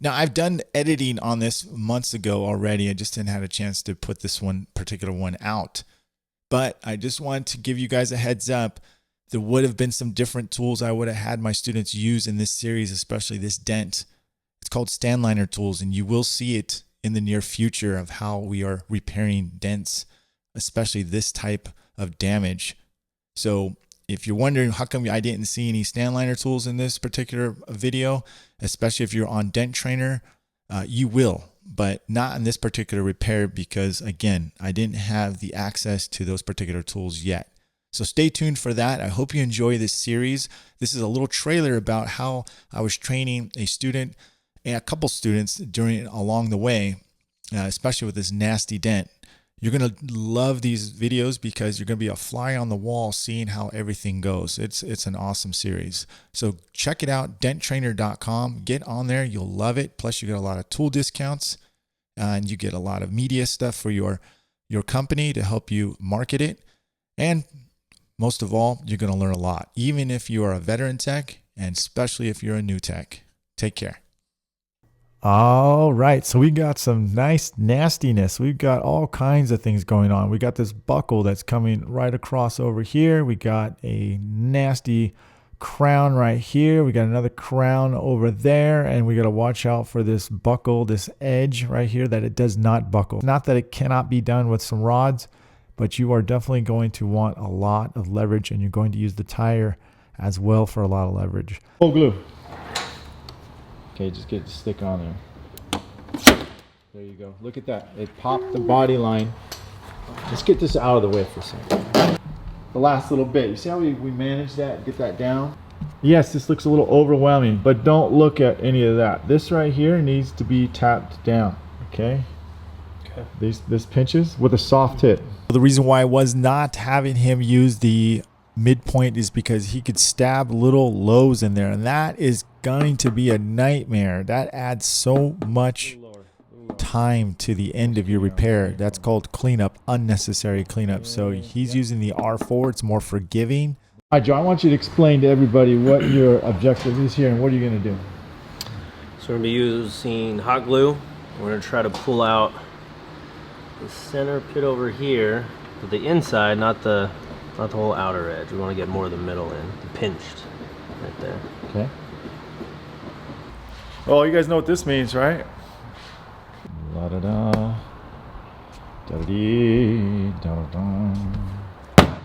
Now, I've done editing on this months ago already. I just didn't have a chance to put this particular one out. But I just wanted to give you guys a heads up. There would have been some different tools I would have had my students use in this series, especially this dent. It's called Stanliner tools, and you will see it in the near future of how we are repairing dents, especially this type of damage. So if you're wondering how come I didn't see any Stanliner tools in this particular video, especially if you're on Dent Trainer, you will, but not in this particular repair because, again, I didn't have the access to those particular tools yet. So stay tuned for that. I hope you enjoy this series. This is a little trailer about how I was training a student and a couple students along the way, especially with this nasty dent. You're going to love these videos because you're going to be a fly on the wall seeing how everything goes. It's an awesome series. So check it out, denttrainer.com. Get on there. You'll love it. Plus you get a lot of tool discounts and you get a lot of media stuff for your company to help you market it. And most of all, you're going to learn a lot, even if you are a veteran tech and especially if you're a new tech. Take care. All right, so we got some nice nastiness. We've got all kinds of things going on. We got this buckle that's coming right across over here. We got a nasty crown right here. We got another crown over there, and we got to watch out for this buckle, this edge right here, that it does not buckle. Not that it cannot be done with some rods, but you are definitely going to want a lot of leverage, and you're going to use the tire as well for a lot of leverage. Oh, glue. Okay, just get the stick on there. There you go. Look at that. It popped the body line. Let's get this out of the way for a second. The last little bit. You see how we managed that? Get that down? Yes, this looks a little overwhelming, but don't look at any of that. This right here needs to be tapped down. Okay? This pinches with a soft tip. The reason why I was not having him use the midpoint is because he could stab little lows in there, and that is going to be a nightmare. That adds so much time to the end of your repair. That's called cleanup, unnecessary cleanup. So he's using the R4. It's more forgiving. All right, Joe, I want you to explain to everybody what your objective is here and what are you going to do. So we're going to be using hot glue. We're going to try to pull out the center pit over here, but the inside, not the whole outer edge. We want to get more of the middle in, pinched right there. Okay. Well, you guys know what this means, right? La da da, da da dee, da da da.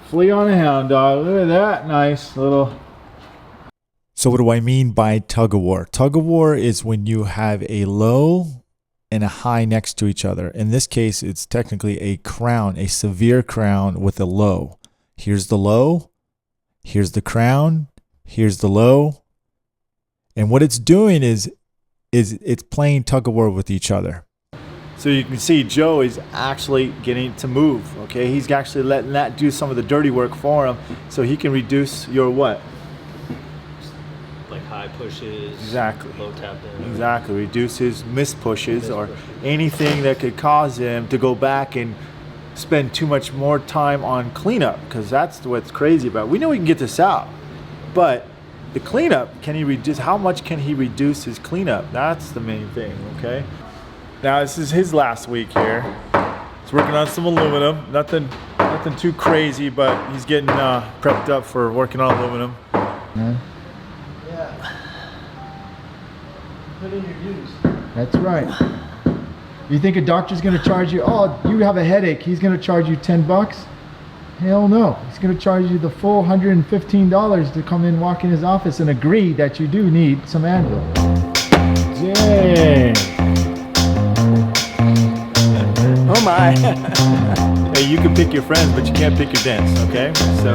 Flea on a hound dog. Look at that nice little. So, what do I mean by tug of war? Tug of war is when you have a low and a high next to each other. In this case, it's technically a crown, a severe crown with a low. Here's the low, here's the crown, here's the low. And what it's doing is it's playing tug of war with each other. So you can see Joe is actually getting to move, okay? He's actually letting that do some of the dirty work for him so he can reduce your what? Like high pushes, exactly. Low tap in. Exactly, reduce his missed pushes or anything that could cause him to go back and spend too much more time on cleanup, because that's what's crazy about it. We know we can get this out, but the cleanup, can he reduce, how much can he reduce his cleanup? That's the main thing, okay? Now this is his last week here. He's working on some aluminum, nothing too crazy, but he's getting prepped up for working on aluminum. Yeah. Put in your dues. That's right. You think a doctor's going to charge you, oh, you have a headache, he's going to charge you $10? Hell no. He's going to charge you the full $115 to come in, walk in his office and agree that you do need some anvil. Dang. Oh my. Hey, you can pick your friends, but you can't pick your dents, okay? So